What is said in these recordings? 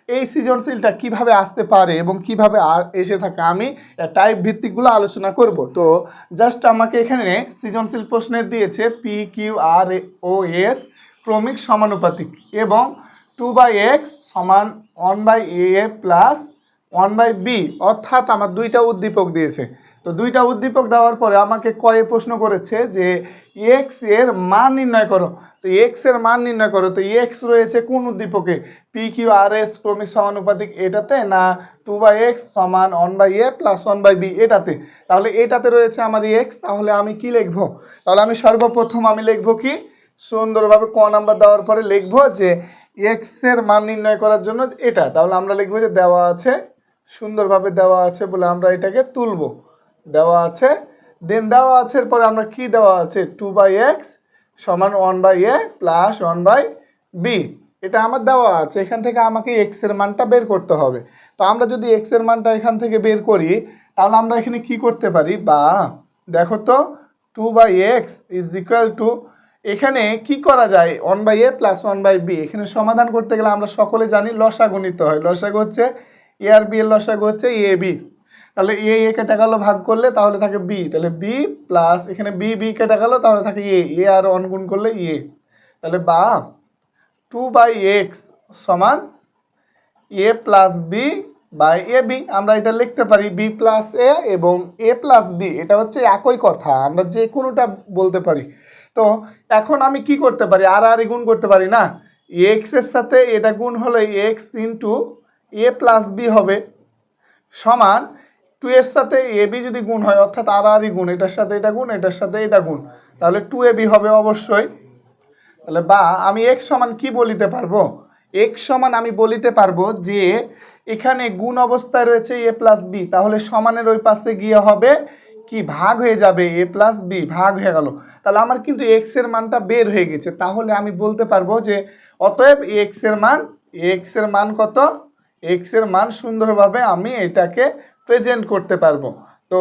এই সৃজনশীলটা কিভাবে আসতে পারে এবং কিভাবে এসে থাকে আমি টাইপ ভিত্তিকগুলো আলোচনা করব। তো জাস্ট আমাকে এখানে সৃজনশীল প্রশ্নের দিয়েছে PQROS ক্রমিক সমানুপাতিক এবং 2/x সমান 1/a প্লাস 1/b, অর্থাৎ আমার দুইটা উদ্দীপক দিয়েছে। তো দুইটা উদ্দীপক দেওয়ার পরে আমাকে কয়ে প্রশ্ন করেছে যে এক্স এর মান নির্ণয় করো। তো এক্স এর মান নির্ণয় করো, তো এক্স রয়েছে কোন উদ্দীপকে? PQRS ক্রমিক সমানুপাতিক এটাতে, না 2/x সমান 1/a প্লাস 1/b এটাতে? তাহলে এটাতে রয়েছে আমার এক্স। তাহলে আমি কি লিখবো? তাহলে আমি সর্বপ্রথম আমি লিখবো কি, সুন্দরভাবে ক নাম্বার দেওয়ার পরে লিখবো যে এক্স এর মান নির্ণয় করার জন্য এটা। তাহলে আমরা লিখবো যে দেওয়া আছে, সুন্দরভাবে দেওয়া আছে বলে আমরা এটাকে তুলবো, দেওয়া আছে। দেন দেওয়া আছে পরে আমরা কি দেওয়া আছে, 2/x সমান 1/a প্লাস 1/b, এটা আমার দেওয়া আছে। এখান থেকে আমাকে এক্স এর মানটা বের করতে হবে। তো আমরা যদি এক্স এর মানটা এখান থেকে বের করি তাহলে আমরা এখানে কি করতে পারি, বা দেখো তো 2/x ইজ ইকুয়াল টু, এখানে কি করা যায়, 1/a প্লাস 1/b। এখানে সমাধান করতে গেলে আমরা সকলে জানি লসাগু নিতে হয়। লসাগু হচ্ছে এ আর বি এর লসাগু হচ্ছে এ বি। তাহলে এ কেটে গেল ভাগ করলে, তাহলে থাকে বি, তাহলে বি প্লাস এখানে বি কেটে গেল, তাহলে থাকে এ আর অন গুণ করলে তাহলে বা 2/x সমান A plus B by A B. আমরা এটা লিখতে পারি বি প্লাস এ এবং এ প্লাস বি, এটা হচ্ছে একই কথা, আমরা যে কোনোটা বলতে পারি। তো এখন আমি কি করতে পারি, আর গুণ করতে পারি না, এক্স এর সাথে এটা গুণ হলে x into A plus B হবে সমান 2 এর সাথে এ বি যদি গুণ হয়, অর্থাৎ আর গুণ, এটার সাথে এটা গুণ, এটার সাথে এটা গুণ, তাহলে 2ab হবে অবশ্যই। তাহলে বা আমি এক্স সমান কি বলিতে পারবো, এক্স সমান আমি বলিতে পারবো যে এখানে গুণ অবস্থায় রয়েছে এ প্লাস বি, তাহলে সমানের ওই পাশে গিয়ে হবে কি, ভাগ হয়ে যাবে, এ প্লাস বি ভাগ হয়ে গেল। তাহলে আমার কিন্তু এক্স এর মানটা বের হয়ে গেছে। তাহলে আমি বলতে পারবো যে অতএব এক্স এর মান কত, এক্স এর মান সুন্দরভাবে আমি এটাকে প্রেজেন্ট করতে পারবো। তো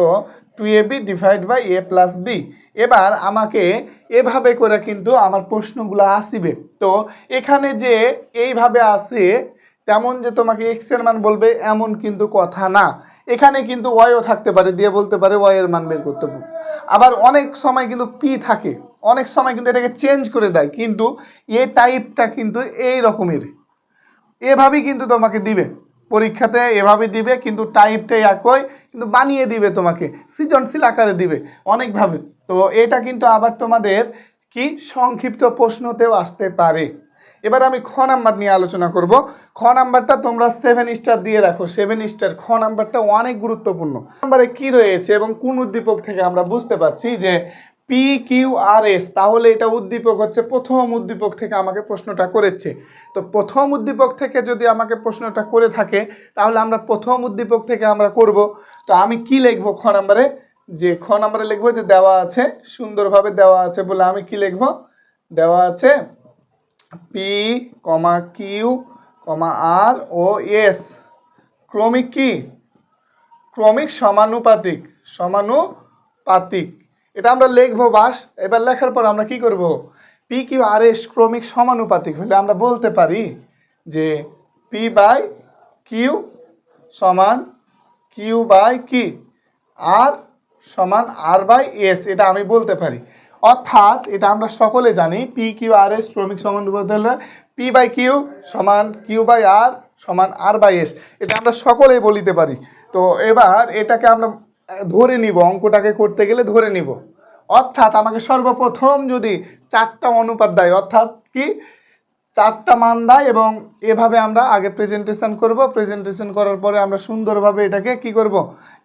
2ab divide by A plus B. এবার আমাকে এভাবে করে কিন্তু আমার প্রশ্নগুলো আসিবে। তো এখানে যে এইভাবে আসে তেমন যে তোমাকে এক্স এর মান বলবে এমন কিন্তু কথা না, এখানে কিন্তু ওয়াইও থাকতে পারে, দিয়ে বলতে পারে ওয়াই এর মান বের করতে হবে। আবার অনেক সময় কিন্তু পি থাকে, অনেক সময় কিন্তু এটাকে চেঞ্জ করে দেয়, কিন্তু এ টাইপটা কিন্তু এই রকমের, এভাবেই কিন্তু তোমাকে দিবে পরীক্ষাতে, এভাবে দিবে, কিন্তু টাইপটাই একই, কিন্তু বানিয়ে দিবে তোমাকে, সৃজনশীল আকারে দিবে অনেকভাবে। তো এটা কিন্তু আবার তোমাদের কি সংক্ষিপ্ত প্রশ্নতেও আসতে পারে। এবার আমি খ নাম্বার নিয়ে আলোচনা করব। খ নাম্বারটা তোমরা 7 স্টার দিয়ে রাখো, 7 স্টার। খ নাম্বারটা অনেক গুরুত্বপূর্ণ। নাম্বারে কি রয়েছে এবং কোন উদ্দীপক থেকে আমরা বুঝতে পারছি যে PQRS, তাহলে এটা উদ্দীপক হচ্ছে প্রথম উদ্দীপক থেকে আমাকে প্রশ্নটা করেছে। তো প্রথম উদ্দীপক থেকে যদি আমাকে প্রশ্নটা করে থাকে তাহলে আমরা প্রথম উদ্দীপক থেকে আমরা করব। তো আমি কি লিখবো খ নাম্বারে, যে খ নাম্বারে লিখবো যে দেওয়া আছে, সুন্দরভাবে দেওয়া আছে বলে আমি কি লিখবো, দেওয়া আছে P, Q, R ও S ক্রমিক কি, ক্রমিক সমানুপাতিক, এটা আমরা লিখবো বাস। এবার লেখার পর আমরা কি করব, PQRS ক্রমিক সমানুপাতিক হলে আমরা বলতে পারি যে P/Q সমান Q/Q, আর সমান R/S, এটা আমি বলতে পারি। অর্থাৎ এটা আমরা সকলে জানি PQRS ক্রমিক সমানুপাতিক হলে P/Q সমান Q/R সমান R/S, এটা আমরা সকলেই বলিতে পারি। তো এবার এটাকে আমরা ধরে নিব, অঙ্কটাকে করতে গেলে ধরে নিব। অর্থাৎ আমাকে সর্বপ্রথম যদি 4টা অনুপাত দেয়, অর্থাৎ কি 4টা মান দেয়, এবং এভাবে আমরা আগে প্রেজেন্টেশন করব। প্রেজেন্টেশন করার পরে আমরা সুন্দরভাবে এটাকে কি করব,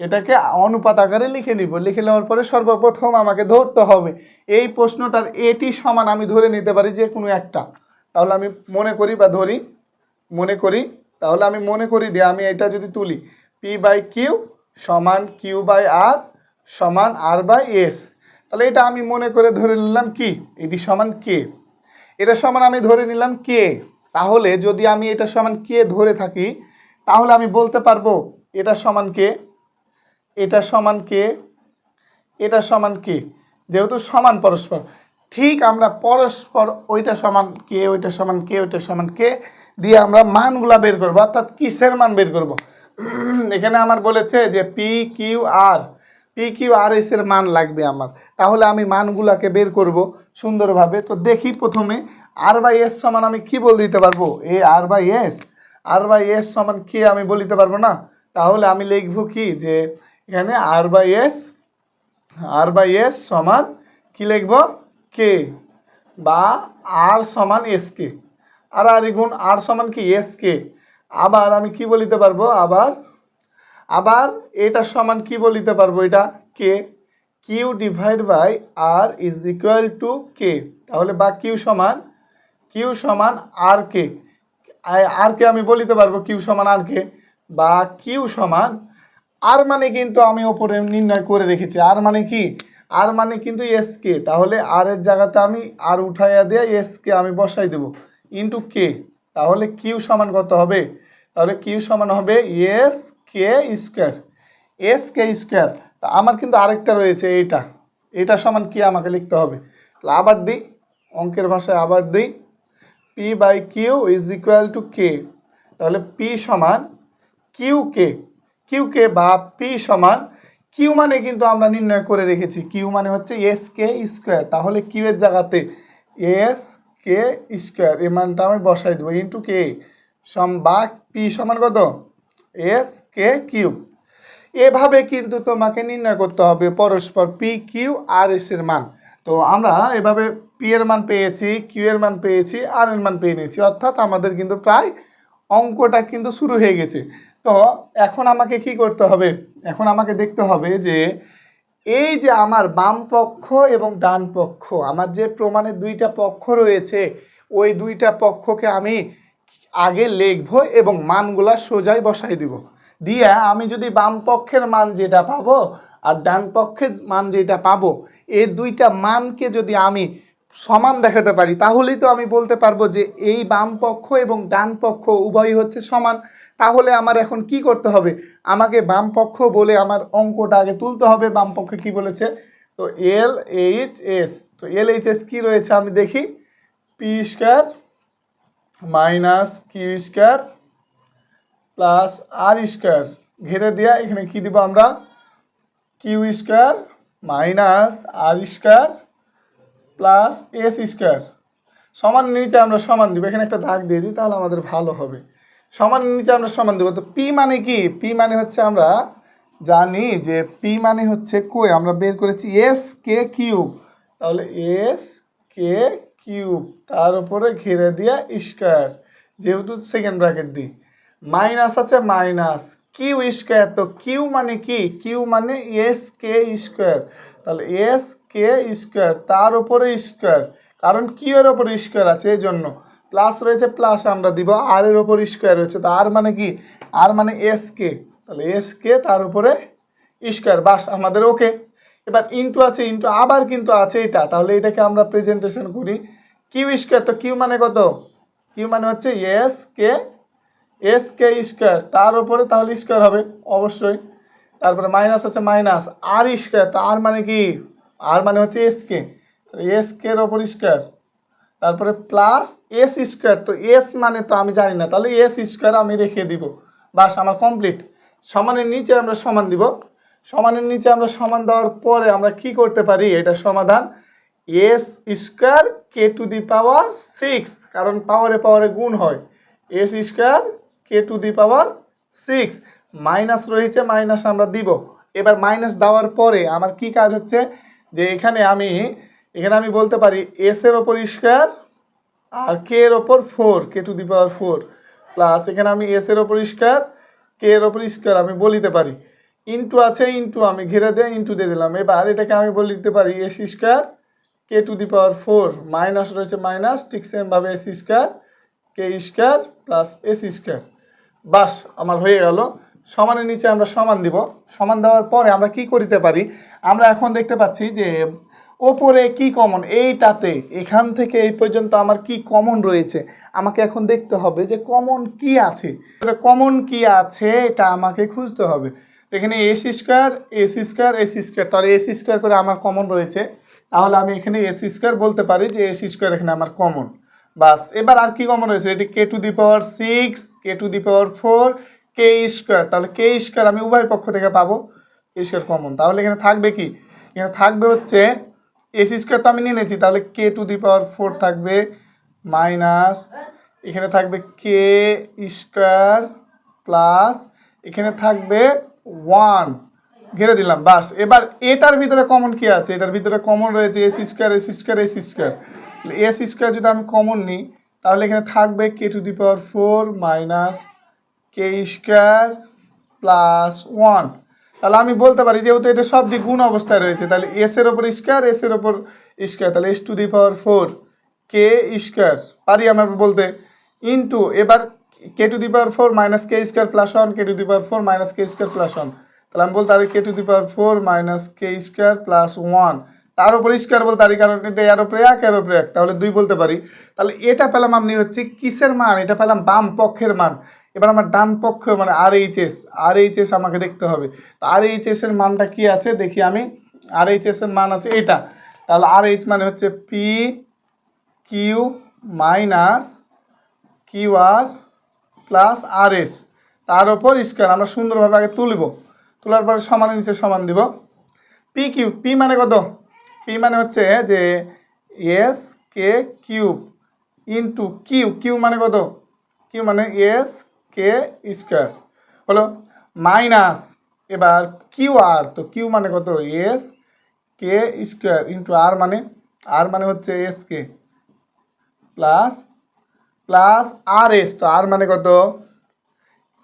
এটাকে অনুপাত আকারে লিখে নিব। লিখে নেওয়ার পরে সর্বপ্রথম আমাকে ধরতে হবে এই প্রশ্নটার এটি সমান, আমি ধরে নিতে পারি যে কোনো একটা। তাহলে আমি মনে করি বা ধরি, তাহলে আমি মনে করি দিয়ে আমি এটা যদি তুলি P/Q সমান Q/R সমান R/S, তাহলে এটা আমি মনে করে ধরে নিলাম কি, এটি সমান কে, এটা সমান আমি ধরে নিলাম কে। তাহলে যদি আমি এটা সমান কে ধরে থাকি তাহলে আমি বলতে পারবো এটা সমান কে, এটা সমান কে, এটা সমান কে, যেহেতু সমান পরস্পর। ঠিক আমরা পরস্পর ওইটা সমান কে, ওইটা সমান কে, ওইটা সমান কে দিয়ে আমরা মানগুলা বের করব, অর্থাৎ কিসের মান বের করব। এখানে আমার বলেছে যে PQRS এর মান লাগবে আমার, তাহলে আমি মানগুলাকে বের করব সুন্দরভাবে। তো দেখি প্রথমে R/S সমান আমি কি বলে দিতে পারবো, R/S সমান কি আমি বলে দিতে পারবো না। তাহলে আমি লিখবো কি যে এখানে R/S সমান কি লিখবো, কে বা R সমান SK, আর গুণ R সমান কি SK। আবার আমি কি বলিতে পারবো, আবার এটা সমান কি বলিতে পারবো, এটা K, Q divide by R is equal to K. তাহলে বা কিউ সমান আর কে, আমি বলিতে পারবো কিউ সমান আর কে, বা কিউ সমান আর মানে কিন্তু আমি ওপরে নির্ণয় করে রেখেছি, আর মানে কি, আর মানে কিন্তু এসকে। তাহলে আর এর জায়গাতে আমি আর উঠাইয়া দিয়ে এসকে আমি বসাই দেব ইন্টু কে। তাহলে কিউ সমান কত হবে, তাহলে কিউ সমান হবে SK স্কোয়ার। তা আমার কিন্তু আরেকটা রয়েছে, এটা সমান কি আমাকে লিখতে হবে। তাহলে আবার দিই, অঙ্কের ভাষায় আবার দিই, P/Q is equal to K. তাহলে P সমান কিউকে বা P সমান কিউ মানে কিন্তু আমরা নির্ণয় করে রেখেছি, কিউ মানে হচ্ছে SK স্কোয়ার। তাহলে কিউ এর জায়গাতে SK স্কোয়ার এই মানটা আমি বসাই দেবো ইন্টু কে বা P সমান কত SK কিউব। এভাবে কিন্তু তোমাকে নির্ণয় করতে হবে পরস্পর PQRS এর মান। তো আমরা এভাবে P এর মান পেয়েছি, কিউ এর মান পেয়েছি, আর এর মান পেয়ে নিয়েছি, অর্থাৎ আমাদের কিন্তু প্রায় অঙ্কটা কিন্তু শুরু হয়ে গেছে। তো এখন আমাকে কি করতে হবে, এখন আমাকে দেখতে হবে যে এই যে আমার বাম পক্ষ এবং ডান পক্ষ, আমার যে প্রমাণের দুইটা পক্ষ রয়েছে, ওই দুইটা পক্ষকে আমি আগে লিখবো এবং মানগুলা সোজাই বসাই দিব। দিয়ে আমি যদি বাম পক্ষের মান যেটা পাবো আর ডান পক্ষের মান যেটা পাবো, এই দুইটা মানকে যদি আমি সমান দেখাতে পারি, তাহলেই তো আমি বলতে পারবো যে এই বাম পক্ষ এবং ডান পক্ষ উভয়ই হচ্ছে সমান। তাহলে আমার এখন কি করতে হবে, আমাকে বাম পক্ষ বলে আমার অঙ্কটা আগে তুলতে হবে। বাম পক্ষে কি বলেছে, তো LHS, তো LHS কি রয়েছে আমি দেখি, P square minus Q square plus R square, ঘিরে দিয়া এখানে কি দিব আমরা, Q square minus R square plus S square. সমান নিচে আমরা সমান দিব, এখানে একটা দাগ দিয়ে দিই তাহলে আমাদের ভালো হবে। সমান নিচে আমরা সমান দেবো। তো পি মানে কি, পি মানে হচ্ছে আমরা জানি যে পি মানে হচ্ছে কই, আমরা বের করেছি SK কিউব। তাহলে SK কিউব তার উপরে ঘিরে দিয়া স্কোয়ার, যেহেতু সেকেন্ড ব্র্যাকেট দিই, মাইনাস আছে মাইনাস কিউ স্কোয়ার। তো কিউ মানে কি, কিউ মানে SK স্কোয়ার। তাহলে SK স্কোয়ার তার উপরে স্কোয়ার, কারণ কিউ এর ওপরে স্কোয়ার আছে এই জন্য, প্লাস রয়েছে প্লাস আমরা দিব, আর এর ওপর স্কোয়ার রয়েছে। তো আর মানে কি, আর মানে SK, তাহলে SK তার উপরে স্কোয়ার, বাস আমাদের ওকে। এবার ইন্টু আছে, ইন্টু আবার কিন্তু আছে এটা, তাহলে এটাকে আমরা প্রেজেন্টেশন করি কিউ স্কোয়ার। তো কিউ মানে কত, কিউ মানে হচ্ছে SK স্কোয়ার তার উপরে, তাহলে স্কোয়ার হবে অবশ্যই। তারপরে মাইনাস আছে মাইনাস আর স্কোয়ার, তো আর মানে কি, আর মানে হচ্ছে SK, SK এর ওপর স্কোয়ার, তারপরে প্লাস এস স্কোয়ার। তো এস মানে তো আমি জানি না, তাহলে এস স্কোয়ার আমি রেখে দিব, বাস আমার কমপ্লিট। সমানের নিচে আমরা সমান দিব, সমানের নিচে আমরা সমান দেওয়ার পরে আমরা কি করতে পারি, এটা সমাধান S square K to the power 6, কারণ পাওয়ারে পাওয়ারে গুণ হয়, S square K to the power 6, minus রয়েছে মাইনাস আমরা দিব। এবার মাইনাস দেওয়ার পরে আমার কি কাজ হচ্ছে, যে এখানে আমি বলতে পারি এস এর ওপর স্কোয়ার আর কে এর ওপর 4, কে টু দি পাওয়ার 4, প্লাস এখানে আমি এস এর ওপর স্কোয়ার কে এর ওপর স্কোয়ার আমি বলিতে পারি, ইন্টু আছে ইন্টু আমি ঘিরে দিয়ে ইন্টু দিয়ে দিলাম। এবার এটাকে আমি বলিতে পারি S square K to the power 4, minus রয়েছে মাইনাস, ঠিক সেমভাবে এস স্কোয়ার কে স্কোয়ার প্লাস এস স্কোয়ার, বাস আমার হয়ে গেল। সমানের নিচে আমরা সমান দিব, সমান দেওয়ার পরে আমরা কি করিতে পারি, আমরা এখন দেখতে পাচ্ছি যে ওপরে কি কমন, এইটাতে এখান থেকে এই পর্যন্ত আমার কি কমন রয়েছে, আমাকে এখন দেখতে হবে যে কমন কি আছে, কমন কি আছে এটা আমাকে খুঁজতে হবে। এখানে S square S square S square, তাহলে এস স্কোয়ার করে আমার কমন রয়েছে, তাহলে আমি এখানে এস স্কোয়ার বলতে পারি যে এস স্কোয়ার এখানে আমার কমন, বাস এবার আর কি কমন হয়েছে, এটি K to the power 6 K to the power 4 K square, তাহলে কে স্কোয়ার আমি উভয় পক্ষ থেকে পাবো, কে স্কোয়ার কমন, তাহলে এখানে থাকবে কি, এখানে থাকবে হচ্ছে এস স্কোয়ার তো আমি নিয়ে নিয়েছি, তাহলে কে টু দি পাওয়ার 4 থাকবে মাইনাস এখানে থাকবে কে স্কোয়ার প্লাস এখানে থাকবে 1 ঘিরে দিলাম। বাস এবার এটার ভিতরে কমন কি আছে, এটার ভিতরে কমন রয়েছে S square S square S square, S square যদি আমি কমন নিই তাহলে এখানে থাকবে K to the power 4 minus K square plus 1। তাহলে আমি বলতে পারি যেহেতু এটা সবটি গুণ অবস্থায় রয়েছে, তাহলে এস এর ওপর স্কোয়ার এস এর ওপর স্কোয়ার, তাহলে S to the power 4 K square পারি আমরা বলতে, ইন্টু এবার K to the power 4 minus K square plus 1 K to the power 4 minus K square plus 1, তাহলে আমি বলতে পারি K to the power 4 minus K square plus 1, তার উপর স্কোয়ার বলতে পারি কারণ এটা এর উপরে 1 এর উপরে 1, তাহলে 2 বলতে পারি। তাহলে এটা পেলাম আমি হচ্ছে কিসের মান, এটা পেলাম বাম পক্ষের মান। এবার আমার ডান পক্ষ মানে আর এইচ এস আমাকে দেখতে হবে, তো আর এইচ এস এর মানটা কি আছে দেখি আমি, আর এইচ এস এর মান আছে এটা, তাহলে আর এইচ মানে হচ্ছে P Q minus Q R plus R S তার ওপর স্কোয়ার, আমরা সুন্দরভাবে আগে তুলব, তোলার পরে সমানের নিচে সমান দিব। পি কিউ, পি মানে কত, পি মানে হচ্ছে যে S K cube into Q, Q মানে কত, কিউ মানে এস কে স্কোয়ার হলো মাইনাস এবার কিউ আর, তো কিউ মানে কত S K square into R মানে হচ্ছে S K plus plus R S, তো আর মানে কত,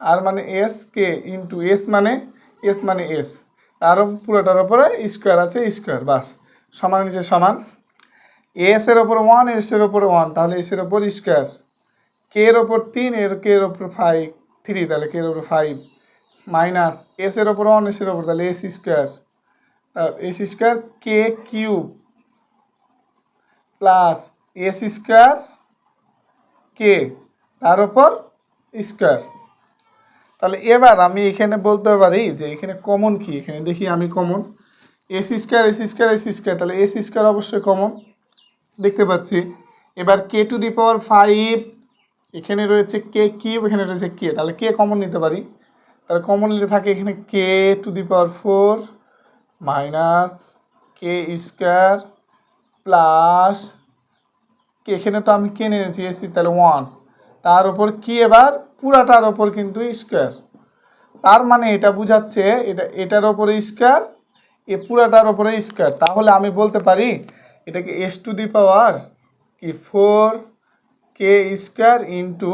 আর মানে এস কে ইন্টু এস মানে এস তার পুরোটার ওপরে স্কোয়ার আছে স্কোয়ার, বাস সমান নিচে সমান, এস এর ওপর 1 এস এর ওপর 1 তাহলে এস এর ওপর স্কোয়ার, কে এর ওপর 3 এর কে এর ওপর 3 তাহলে কে এর ওপর 5 মাইনাস এস এর ওপর 1 এস এর ওপর তাহলে S square, S square K cube plus S square কে তার ওপর স্কোয়ার। তাহলে এবার আমি এখানে বলতে পারি যে এখানে কমন কি, এখানে দেখি আমি common S square S square S square, তাহলে এস স্কোয়ার অবশ্যই কমন দেখতে পাচ্ছি। এবার কে টু দি পাওয়ার 5 এখানে রয়েছে কে কিউব এখানে রয়েছে কে, তাহলে কে কমন নিতে পারি, তাহলে কমন নিতে থাকে এখানে K to the power 4 minus K square plus K, এখানে তো আমি কে নিয়েছি এসি তাহলে 1 তার ওপর কি, এবার পুরাটার ওপর কিন্তু স্কোয়ার, তার মানে এটা বুঝাচ্ছে এটার ওপরে স্কোয়ার এ পুরাটার ওপরে স্কোয়ার, তাহলে আমি বলতে পারি এটাকে এস টু দি পাওয়ার কি 4 K square into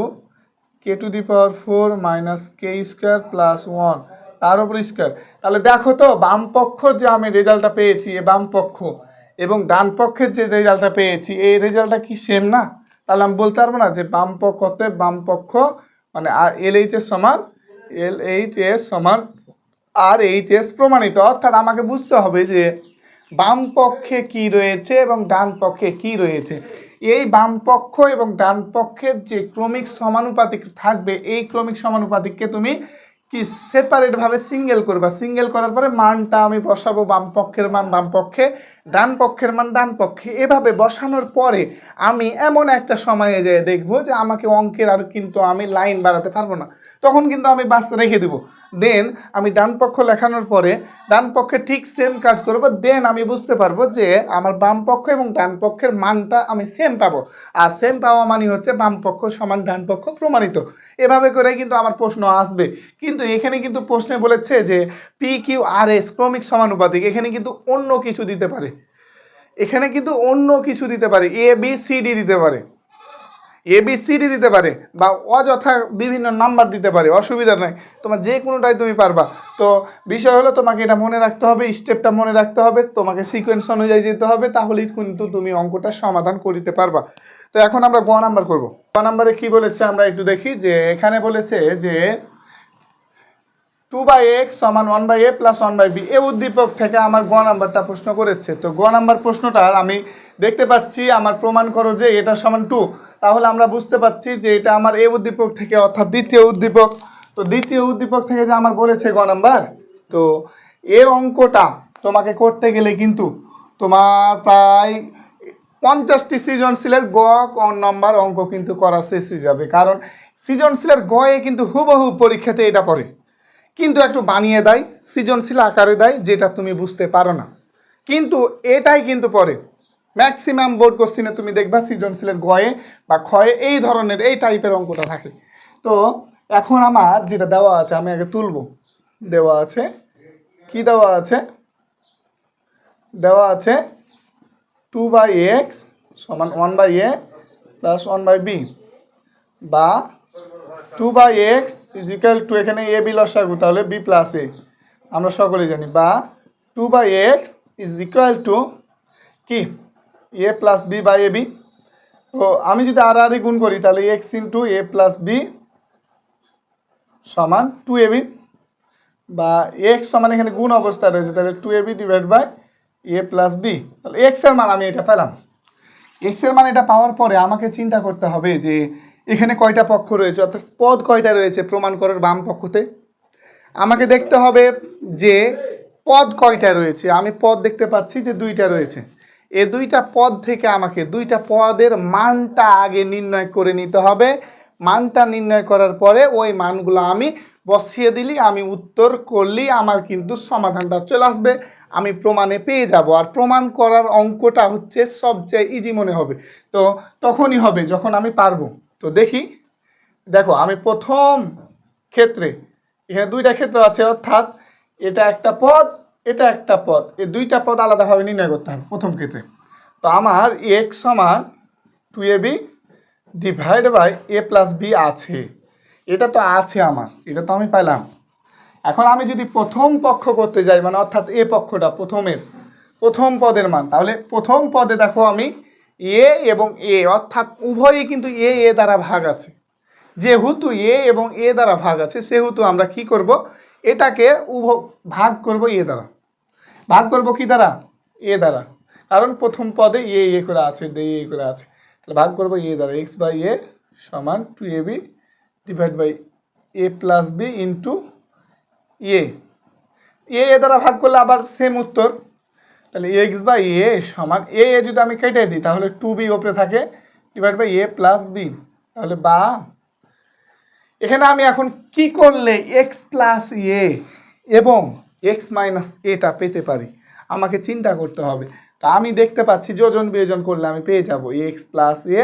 K to the power 4 minus K square plus 1 তার উপর স্কোয়ার। তাহলে দেখো তো বাম পক্ষর যে আমি রেজাল্টটা পেয়েছি এ বাম পক্ষ এবং ডান পক্ষের যে রেজাল্টটা পেয়েছি এই রেজাল্টটা কি সেম না, তাহলে আমি বলতে পারবো না যে বাম পক্ষতে বাম পক্ষ মানে আর এল এইচ এস সমান আর এইচ এস প্রমাণিত, অর্থাৎ আমাকে বুঝতে হবে যে বাম পক্ষে কি রয়েছে এবং ডান পক্ষে কি রয়েছে, এই বাম পক্ষ এবং ডান পক্ষের যে ক্রমিক সমানুপাতিক থাকবে এই ক্রমিক সমানুপাতিককে তুমি কি সেপারেটভাবে সিঙ্গেল করবা, সিঙ্গেল করার পরে মানটা আমি বসাবো বাম পক্ষের মান বাম পক্ষে ডান পক্ষের মান ডান পক্ষে, এভাবে বসানোর পরে আমি এমন একটা সময়ে যেয়ে দেখবো যে আমাকে অঙ্কের আর কিন্তু আমি লাইন বাড়াতে পারবো না, তখন কিন্তু আমি বাস রেখে দেবো, দেন আমি ডান পক্ষ লেখানোর পরে ডান পক্ষে ঠিক সেম কাজ করবো, দেন আমি বুঝতে পারবো যে আমার বাম পক্ষ এবং ডান পক্ষের মানটা আমি সেম পাবো, আর সেম পাওয়া মানে হচ্ছে বাম পক্ষ সমান ডান পক্ষ প্রমাণিত, এভাবে করে কিন্তু আমার প্রশ্ন আসবে। কিন্তু এখানে কিন্তু প্রশ্নে বলেছে যে পি কিউ আর এস ক্রমিক সমানুপাতিক, এখানে কিন্তু অন্য কিছু দিতে পারে, এখানে কিন্তু অন্য কিছু দিতে পারে এ বি সি ডি দিতে পারে, এ বি সি ডি দিতে পারে বা অযথা বিভিন্ন নাম্বার দিতে পারে, অসুবিধা নাই, তোমার যে কোনোটাই তুমি পারবা। তো বিষয় হলো তোমাকে এটা মনে রাখতে হবে, স্টেপটা মনে রাখতে হবে, তোমাকে সিকোয়েন্স অনুযায়ী যেতে হবে, তাহলেই কিন্তু তুমি অঙ্কটা সমাধান করতে পারবা। তো এখন আমরা গ নাম্বার করবো। গ নাম্বারে কি বলেছে আমরা একটু দেখি, যে এখানে বলেছে যে 2/x সমান 1/a প্লাস 1/b এ উদ্দীপক থেকে আমার গ নাম্বারটা প্রশ্ন করেছে। তো গ নাম্বার প্রশ্নটার আমি দেখতে পাচ্ছি আমার প্রমাণ করো যে এটা সমান 2, তাহলে আমরা বুঝতে পাচ্ছি যে এটা আমার এ উদ্দীপক থেকে অর্থাৎ দ্বিতীয় উদ্দীপক। তো দ্বিতীয় উদ্দীপক থেকে যে আমার বলেছে গ নাম্বার, তো এর অঙ্কটা তোমাকে করতে গেলে কিন্তু তোমার প্রায় 50টি সৃজনশীলের গ নম্বর অঙ্ক কিন্তু করা শেষ হয়ে যাবে, কারণ সৃজনশীলের গয়ে কিন্তু হুবহু পরীক্ষাতে এটা পড়ে, কিন্তু একটু বানিয়ে দেয়, সৃজনশীল আকারে দেয়, যেটা তুমি বুঝতে পারো না, কিন্তু এটাই কিন্তু পড়ে। ম্যাক্সিমাম বোর্ড কোশ্চিনে তুমি দেখবা সৃজনশীলের গয়ে বা ক্ষয়ে এই ধরনের এই টাইপের অঙ্কটা থাকে। তো এখন আমার যেটা দেওয়া আছে আমি আগে তুলব। দেওয়া আছে কি দেওয়া আছে? দেওয়া আছে 2/x সমান 1/a প্লাস 1/b, বা 2/x ইজ ইকুয়াল টু, এখানে এ বি লসাগু তাহলে বি প্লাস এ, আমরা সকলেই জানি, বা 2/x ইজ ইকুয়াল টু কি A plus B by A B. তো আমি যদি আর আর গুণ করি তাহলে X into A plus B সমান 2ab, বা এক্স সমান এখানে গুণ অবস্থা রয়েছে তাহলে 2ab divide by A plus B. তাহলে এক্স এর মান আমি এটা পেলাম। এক্স এর মান এটা পাওয়ার পরে আমাকে চিন্তা করতে হবে যে এখানে কয়টা পক্ষ রয়েছে, অর্থাৎ পদ কয়টা রয়েছে প্রমাণ করার বাম পক্ষতে। আমাকে দেখতে হবে যে পদ কয়টা রয়েছে। আমি পদ দেখতে পাচ্ছি যে 2টা রয়েছে। এই 2টা পদ থেকে আমাকে 2টা পদের মানটা আগে নির্ণয় করে নিতে হবে। মানটা নির্ণয় করার পরে ওই মানগুলো আমি বসিয়ে দিলি, আমি উত্তর করলেই আমার কিন্তু সমাধানটা চলে আসবে, আমি প্রমাণে পেয়ে যাব। আর প্রমাণ করার অঙ্কটা হচ্ছে সবচেয়ে ইজি মনে হবে। তো তখনই হবে যখন আমি পারবো। তো দেখো আমি প্রথম ক্ষেত্রে এখানে 2টা ক্ষেত্র আছে, অর্থাৎ এটা একটা পদ, এটা একটা পদ, এই 2টা পদ আলাদাভাবে নির্ণয় করতে হবে প্রথম ক্ষেত্রে। তো আমার এক্স সমান 2ab divide by A plus B আছে, এটা তো আছে আমার, এটা তো আমি পাইলাম। এখন আমি যদি প্রথম পক্ষ করতে যাই, মানে অর্থাৎ এ পক্ষটা প্রথম পদের মান, তাহলে প্রথম পদে দেখো আমি এ এবং এ, অর্থাৎ উভয়ই কিন্তু এ দ্বারা ভাগ আছে। যেহেতু এ এবং এ দ্বারা ভাগ আছে সেহেতু আমরা কি করব, এটাকে ভাগ করব এ দ্বারা। ভাগ করব কি দ্বারা? এ দ্বারা, কারণ প্রথম পদে এ করে আছে, এ করে আছে, তাহলে ভাগ করব এ দ্বারা। এক্স বাই এ সমান 2ab divide by A plus B into A দ্বারা ভাগ করলে আবার সেম উত্তর। তাহলে এক্স বাই এ সমান এ যদি আমি কেটে দিই তাহলে 2b ওপরে থাকে divide by A plus B, তাহলে বা এখানে আমি এখন কি করলে এক্স প্লাস এ এবং এক্স মাইনাস এটা পেতে পারি, আমাকে চিন্তা করতে হবে। তা আমি দেখতে পাচ্ছি যোজন বিয়োজন করলে আমি পেয়ে যাব এক্স প্লাস এ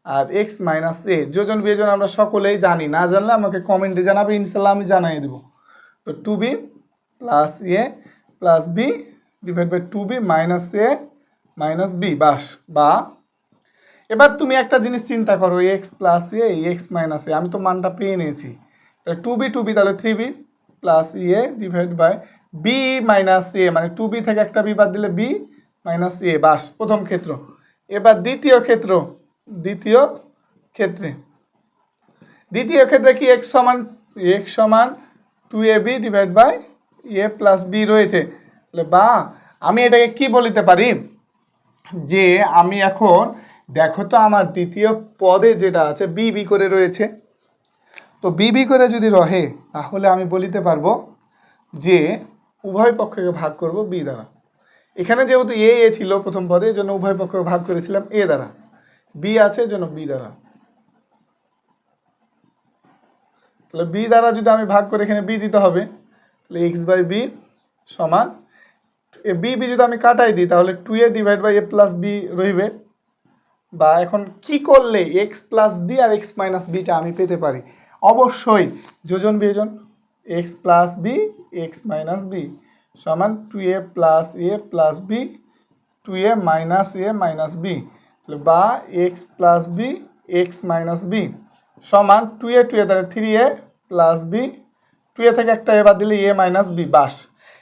আর এক্স মাইনাস এ। যোজন বিয়োজন আমরা সকলেই জানি, না জানলে আমাকে কমেন্টে জানাবে, ইনশাল্লাহ আমি জানিয়ে দেবো। তো 2b plus A plus B divide by 2b minus A minus B, বাস। বা এবার তুমি একটা জিনিস চিন্তা করো, X plus A X minus A, আমি তো মানটা পেয়ে নিয়েছি, তাহলে 2b তাহলে 3b plus A divide by B minus A, মানে 2b থেকে একটা বি বাদ দিলে বি মাইনাস এ, বাস প্রথম ক্ষেত্র। এবার দ্বিতীয় ক্ষেত্রে কি এক্স সমান 2ab divide by A plus B রয়েছে, তাহলে বা আমি এটাকে কি বলতে পারি যে আমি এখন দেখো তো আমার দ্বিতীয় পদে যেটা আছে বি করে রয়েছে, তো বি করে যদি রহে তাহলে আমি বলিতে পারবো যে উভয় পক্ষকে ভাগ করব বি দ্বারা। এখানে যেহেতু এ ছিল প্রথম পদে, এই জন্য উভয় পক্ষকে ভাগ করেছিলাম এ দ্বারা, বি আছে এই জন্য বি দ্বারা। তাহলে বি দ্বারা যদি আমি ভাগ করে এখানে বি দিতে হবে, তাহলে এক্স বাই বি সমান বি যদি আমি কাটাই দিই তাহলে 2a divide by A plus B রইবে। বা এখন কি করলে এক্স প্লাস বি আর এক্স মাইনাস বিটা আমি পেতে পারি? অবশ্যই যোজন বিয়োজন, X plus B X minus B সমান 2a plus A plus B 2a minus A minus B, বা X plus B X minus B সমান 2a তাহলে 3a প্লাস বি, 2a থেকে একটা এবার দিলে এ মাইনাস বি, বাস।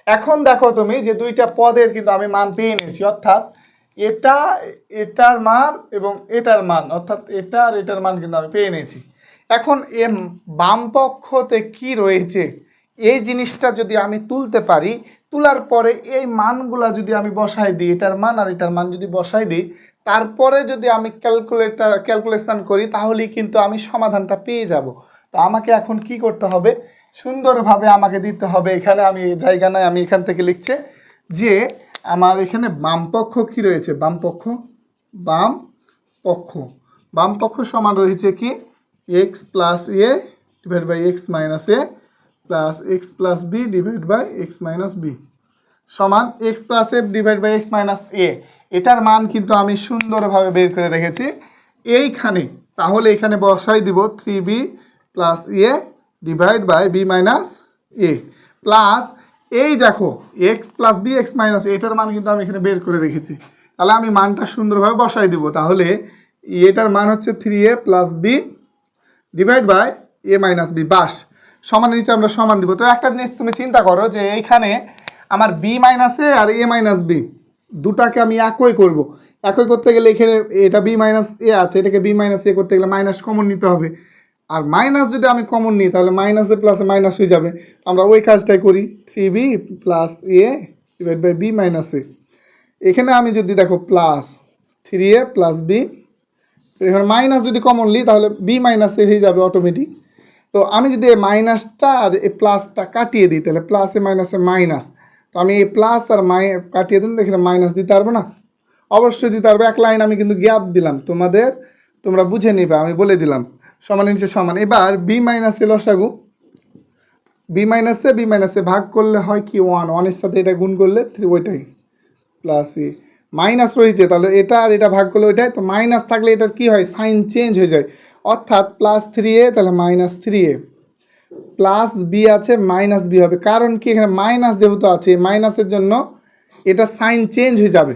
এখন দেখো তুমি যে 2টা পদের কিন্তু আমি মান পেয়ে নিয়েছি, অর্থাৎ এটার মান এবং এটার মান, অর্থাৎ এটা আর এটার মান কিন্তু আমি পেয়ে নিয়েছি। এখন বাম পক্ষতে কি রয়েছে এই জিনিসটা যদি আমি তুলতে পারি, তোলার পরে এই মানগুলা যদি আমি বসাই দিই, এটার মান আর এটার মান যদি বসাই দিই, তারপরে যদি আমি ক্যালকুলেশন করি তাহলেই কিন্তু আমি সমাধানটা পেয়ে যাব। তো আমাকে এখন কি করতে হবে, সুন্দরভাবে আমাকে দিতে হবে। এখানে আমি জায়গা নাই, আমি এখান থেকে লিখছে যে আমার এখানে বামপক্ষ কি রয়েছে, বামপক্ষ বাম পক্ষ। বাম পক্ষ সমান রয়েছে কি X plus A divide by X minus A plus X plus B divide by X minus B সমান X plus A divide by X minus A. এটার মান কিন্তু আমি সুন্দরভাবে বের করে রেখেছি এইখানে। তাহলে এখানে বসাই দিব 3b plus A divide by B minus A plus এই দেখো X plus B X minus এটার মান কিন্তু আমি এখানে বের করে রেখেছি। তাহলে আমি মানটা সুন্দরভাবে বসাই দিব। তাহলে এটার মান হচ্ছে 3a plus B divide by A minus B বাস সমান নিচে আমরা সমান দিব। তো একটা জিনিস তুমি চিন্তা করো যে এইখানে আমার বি মাইনাস এ আর এ মাইনাস বি দুটাকে আমি একই করব। একই করতে গেলে এখানে এটা বি মাইনাস এ আছে, এটাকে বি মাইনাস এ করতে গেলে মাইনাস কমন নিতে হবে। আর মাইনাস যদি আমি কমন নিই তাহলে মাইনাসে প্লাসে মাইনাস হয়ে যাবে। আমরা ওই কাজটাই করি 3b plus A divide by B minus A. এখানে আমি যদি দেখো প্লাস 3a প্লাস বি, এখানে মাইনাস যদি কমন নিই তাহলে বি মাইনাস এ হয়ে যাবে অটোমেটিক। তো আমি যদি এই মাইনাসটা আর এই প্লাসটা কাটিয়ে দিই তাহলে প্লাসে মাইনাসে মাইনাস। তো আমি এই প্লাস আর কাটিয়ে দিন এখানে মাইনাস দিতে পারবো না? অবশ্যই দিতে পারবো। এক লাইন আমি কিন্তু গ্যাপ দিলাম তোমরা বুঝে নিবে, আমি বলে দিলাম সমান নিচে সমান। এবার বি মাইনাসে লসাগু, বি মাইনাসে ভাগ করলে হয় কি 1, 1-এর সাথে এটা গুণ করলে 3 ওইটাই প্লাস এ মাইনাস রয়েছে তাহলে এটা আর এটা ভাগ করলে ওইটাই। তো মাইনাস থাকলে এটার কি হয় সাইন চেঞ্জ হয়ে যায়, অর্থাৎ প্লাস 3a তাহলে মাইনাস 3a প্লাস বি আছে মাইনাস বি হবে। কারণ কি এখানে মাইনাস যেহেতু আছে মাইনাসের জন্য এটা সাইন চেঞ্জ হয়ে যাবে।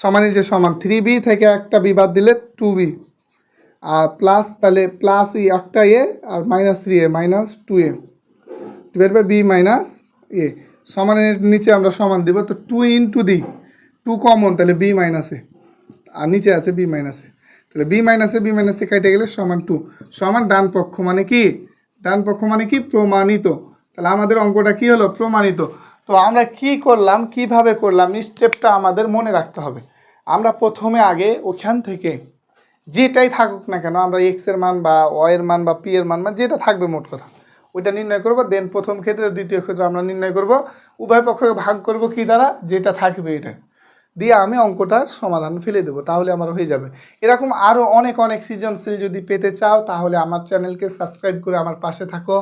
সমান নিচে সমান 3b থেকে একটা বি বাদ দিলে 2b আর প্লাস তাহলে প্লাস একটা এ আর minus 3a minus 2a divide by B minus A সমানের নিচে আমরা সমান দিব। তো 2 ইন্টু দি 2 কমন তাহলে বি মাইনাসে আর নিচে আছে বি মাইনাসে, তাহলে বি মাইনাসে কেটে গেলে সমান 2 সমান ডান পক্ষ মানে কি প্রমাণিত। তাহলে আমাদের অঙ্কটা কি হলো প্রমাণিত। তো আমরা কি করলাম কিভাবে করলাম স্টেপটা আমাদের মনে রাখতে হবে। আমরা প্রথমে আগে ওখান থেকে যেটাই থাকুক না কেন আমরা এক্স এর মান বা ওয়াই এর মান বা পি এর মান যেটা থাকবে মোট কথা ওইটা নির্ণয় করব। দেন প্রথম ক্ষেত্রে দ্বিতীয় ক্ষেত্রে আমরা নির্ণয় করব, উভয় পক্ষকে ভাগ করব কি দ্বারা যেটা থাকবে এটা দিয়ে আমি অঙ্কটার সমাধান ফেলে দেবো, তাহলে আমার হয়ে যাবে। এরকম আরও অনেক সৃজনশীল যদি পেতে চাও তাহলে আমার চ্যানেলকে সাবস্ক্রাইব করে আমার পাশে থাকো।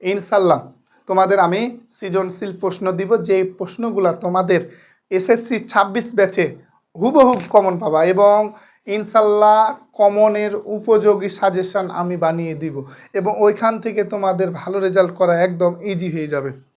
ইনশাল্লাহ তোমাদের আমি সৃজনশীল প্রশ্ন দিব, যে প্রশ্নগুলো তোমাদের এসএসসি 26 ব্যাচে হুবহুব কমন পাবা এবং ইনশাল্লাহ কমনের উপযোগী সাজেশন আমি বানিয়ে দিব এবং ওইখান থেকে তোমাদের ভালো রেজাল্ট করা একদম ইজি হয়ে যাবে।